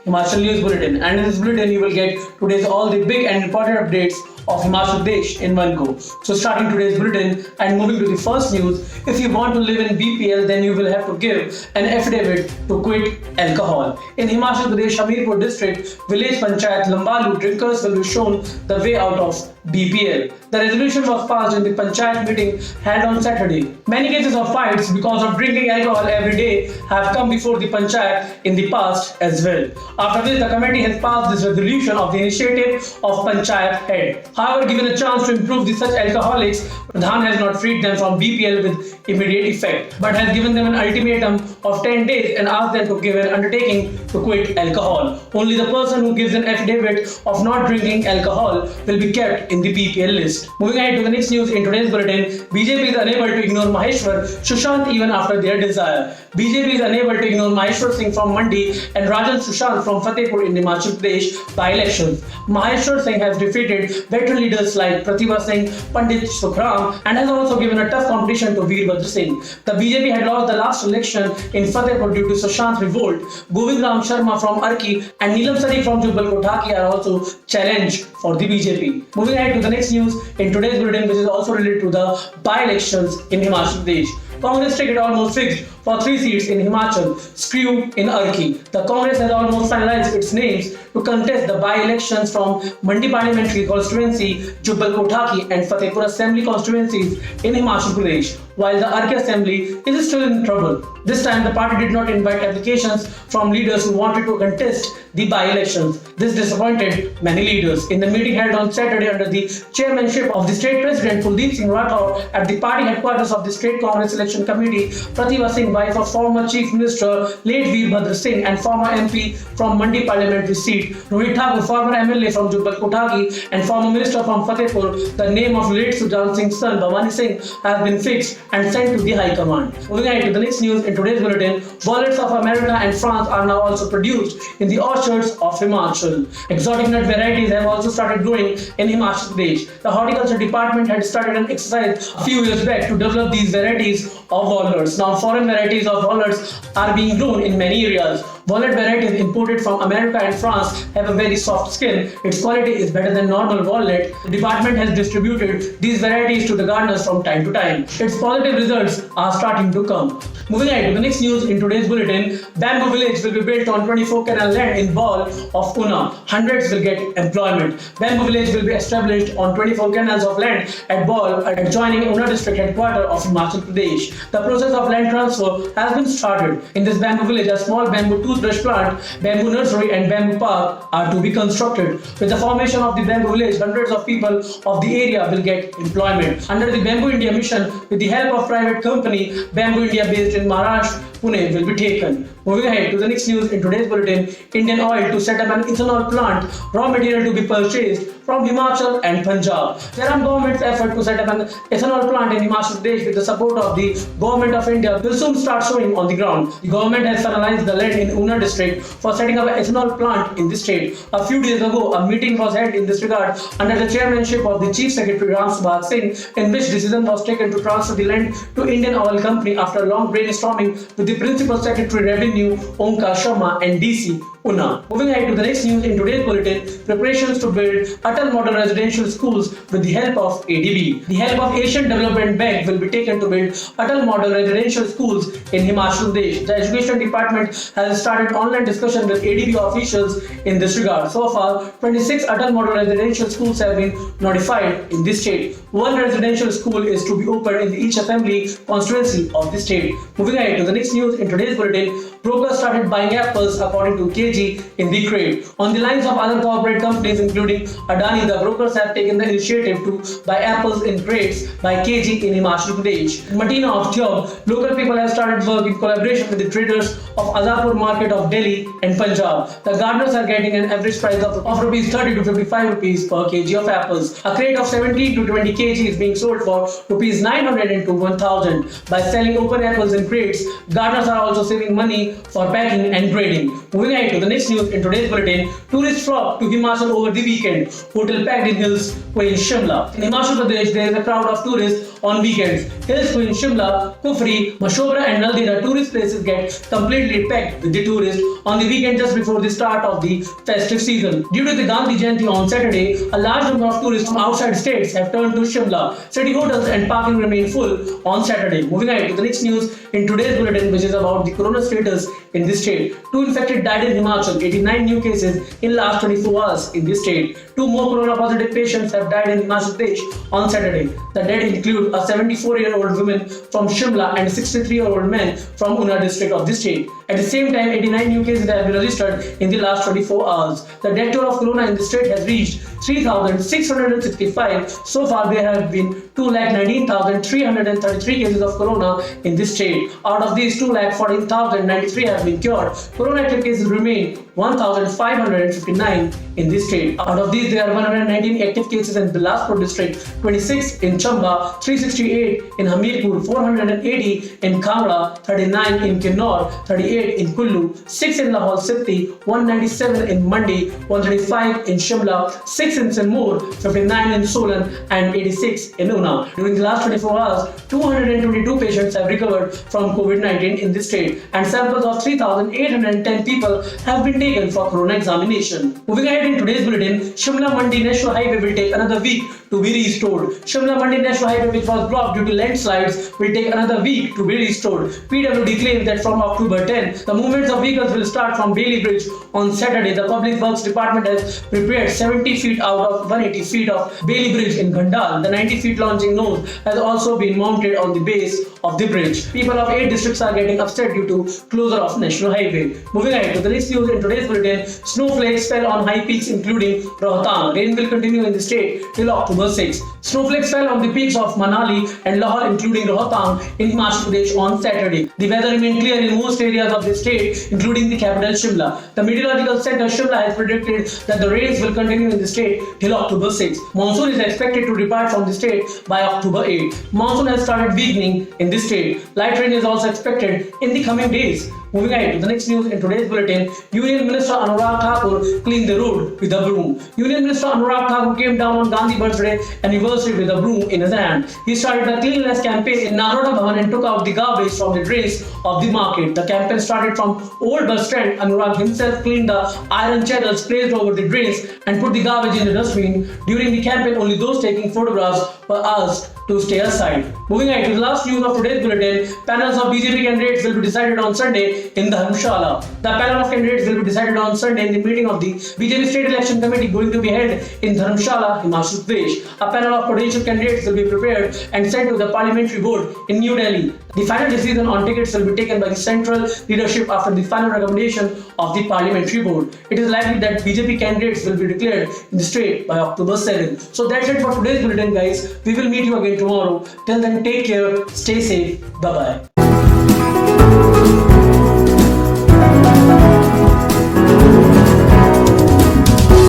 Himachal News Bulletin, and in this bulletin you will get today's all the big and important updates of Himachal Pradesh in one go. So starting today's bulletin and moving to the first news, if you want to live in BPL, then you will have to give an affidavit to quit alcohol. In Himachal Pradesh, Hamirpur district, village panchayat Lambalu, drinkers will be shown the way out of BPL. The resolution was passed in the panchayat meeting held on Saturday. Many cases of fights because of drinking alcohol every day have come before the panchayat in the past as well. After this, the committee has passed this resolution of the initiative of panchayat head. However, given a chance to improve the such alcoholics, Pradhan has not freed them from BPL with immediate effect, but has given them an ultimatum of 10 days and asked them to give an undertaking to quit alcohol. Only the person who gives an affidavit of not drinking alcohol will be kept in the BPL list. Moving ahead to the next news in today's bulletin, BJP is unable to ignore Maheshwar Sushant even after their desire. BJP is unable to ignore Maheshwar Singh from Mandi and Rajan Sushant from Fatehpur in Himachal Pradesh by-elections. Maheshwar Singh has defeated veteran leaders like Pratibha Singh, Pandit Sukhram, and has also given a tough competition to Veerbhadra Singh. The BJP had lost the last election in Fatehpur due to Sushant's revolt. Govind Ram Sharma from Arki and Neelam Sari from Jubbal Kothaki are also challenged for the BJP. Moving ahead to the next news in today's bulletin, which is also related to the by-elections in Himachal Pradesh. Congress ticket almost fixed for 3 seats in Himachal, Screw in Arki. The Congress has almost finalized its names to contest the by-elections from Mandi Parliamentary Constituency, Jubbal Kothaki and Fatehpur Assembly constituencies in Himachal Pradesh, while the Arki Assembly is still in trouble. This time, the party did not invite applications from leaders who wanted to contest the by-elections. This disappointed many leaders. In the meeting held on Saturday under the chairmanship of the state president Kuldeep Singh Rathore at the party headquarters of the State Congress Election Committee, Pratibha Singh, wife of former Chief Minister late Veerbhadra Singh and former MP from Mandi Parliamentary seat, Rohit Thakur, former MLA from Jubbal Kothaki and former Minister from Fatehpur, the name of late Sujan Singh's son Bhavani Singh has been fixed and sent to the High Command. Moving ahead to the next news in today's bulletin, wallets of America and France are now also produced in the orchards of Himachal. Exotic nut varieties have also started growing in Himachal Pradesh. The horticulture department had started an exercise a few years back to develop these varieties of walnuts. Now foreign varieties of walnuts are being grown in many areas. Walnut varieties imported from America and France have a very soft skin. Its quality is better than normal walnut. The department has distributed these varieties to the gardeners from time to time. Its positive results are starting to come. Moving ahead to the next news in today's bulletin, bamboo village will be built on 24 canal land in Ball of Una. Hundreds will get employment. Bamboo village will be established on 24 canals of land at Ball, adjoining Una district headquarters of Himachal Pradesh. The process of land transfer has been started. In this bamboo village, a small bamboo toothbrush plant, bamboo nursery and bamboo park are to be constructed. With the formation of the bamboo village, hundreds of people of the area will get employment. Under the Bamboo India mission, with the help of private company, Bamboo India based in Maharashtra, Pune will be taken. Moving ahead to the next news in today's bulletin, Indian Oil to set up an ethanol plant, raw material to be purchased from Himachal and Punjab. There are government's effort to set up an ethanol plant in Himachal Pradesh with the support of the Government of India will soon start showing on the ground. The government has finalized the land in Una district for setting up an ethanol plant in the state. A few days ago, a meeting was held in this regard under the chairmanship of the Chief Secretary Ram Subhas Singh, in which decision was taken to transfer the land to Indian Oil Company after long brainstorming with the Principal Secretary Revenue Omkar Sharma and DC Una. Moving ahead to the next news in today's bulletin, preparations to build Atal Model Residential Schools with the help of ADB. The help of Asian Development Bank will be taken to build Atal Model Residential Schools in Himachal Pradesh. The Education Department has started online discussion with ADB officials in this regard. So far, 26 Atal Model Residential Schools have been notified in this state. One residential school is to be opened in each assembly constituency of the state. Moving ahead to the next news in today's bulletin, brokers started buying apples according to KG in the crate. On the lines of other corporate companies including Adani, the brokers have taken the initiative to buy apples in crates by KG in Himachal Pradesh. In Matina of Job, local people have started work in collaboration with the traders of Azapur market of Delhi and Punjab. The gardeners are getting an average price of rupees 30 to 55 rupees per kg of apples. A crate of 17 to 20 kg is being sold for rupees 900 to 1000. By selling open apples in crates, gardeners are also saving money for packing and grading. Moving ahead to the next news in today's bulletin. Tourists flock to Himachal over the weekend. Hotel packed in Hills, Queen Shimla. In Himachal Pradesh, there is a crowd of tourists on weekends. Hills, Queen Shimla, Kufri, Mashobra and Naldina tourist places get completely packed with the tourists on the weekend just before the start of the festive season. Due to the Gandhi Jayanti on Saturday, a large number of tourists from outside states have turned to Shimla. City hotels and parking remain full on Saturday. Moving ahead to the next news in today's bulletin, which is about the corona status in this state. 2 infected died in Himachal, 89 new cases in last 24 hours in this state. 2 more corona positive patients have died in Himachal Pradesh on Saturday. The dead include a 74-year-old woman from Shimla and a 63-year-old man from Una district of this state. At the same time, 89 new cases have been registered in the last 24 hours. The death toll of corona in the state has reached 3,665. So far, there have been 2,19,333 cases of corona in this state. Out of these, 2,14,093 have been cured. Corona active cases remain 1,559 in this state. Out of these, there are 119 active cases in Bilaspur district, 26 in Chamba, 368 in Hamirpur, 480 in Kangra, 39 in Kinnaur, 38 in Kullu, 6 in Lahore Spiti, 197 in Mandi, 135 in Shimla, 6 in Sirmaur, 59 in Solan and 86 in Una. During the last 24 hours, 222 patients have recovered from COVID-19 in this state and samples of 3,810 people have been taken for corona examination. Moving ahead in today's bulletin, Shimla Mandi National Highway will take another week to be restored. Shimla Mandi National Highway, which was blocked due to landslides, will take another week to be restored. PWD claims that from October 10, the movements of vehicles will start from Bailey Bridge on Saturday. The Public Works Department has prepared 70 feet out of 180 feet of Bailey Bridge in Gandal. The 90 feet launching nose has also been mounted on the base of the bridge. People of 8 districts are getting upset due to closure of National Highway. Moving ahead to the next news in today's bulletin, snowflakes fell on high peaks including Rohtang. Rain will continue in the state till October 6. Snowflakes fell on the peaks of Manali and Lahore including Rohtang in Himachal Pradesh on Saturday. The weather remained clear in most areas of the state including the capital Shimla. The Meteorological Center Shimla has predicted that the rains will continue in the state till October 6. Monsoon is expected to depart from the state by October 8. Monsoon has started weakening in the state. Light rain is also expected in the coming days. Moving ahead to the next news in today's bulletin, Union Minister Anurag Thakur cleaned the road with a broom. Union Minister Anurag Thakur came down on Gandhi birthday anniversary with a broom in his hand. He started the cleanliness campaign in Naroda Bhavan and took out the garbage from the drains of the market. The campaign started from Old Bus Stand. Anurag himself cleaned the iron channels placed over the drains and put the garbage in the dustbin. During the campaign, only those taking photographs were asked to stay aside. Moving ahead to the last news of today's bulletin, panels of BJP candidates will be decided on Sunday in Dharamshala. The panel of candidates will be decided on Sunday in the meeting of the BJP State Election Committee going to be held in Dharamshala, Himachal Pradesh. A panel of potential candidates will be prepared and sent to the Parliamentary Board in New Delhi. The final decision on tickets will be taken by the central leadership after the final recommendation of the Parliamentary Board. It is likely that BJP candidates will be declared in the state by October 7. So that's it for today's bulletin, guys. We will meet you again tomorrow. Till then, take care, stay safe, bye bye.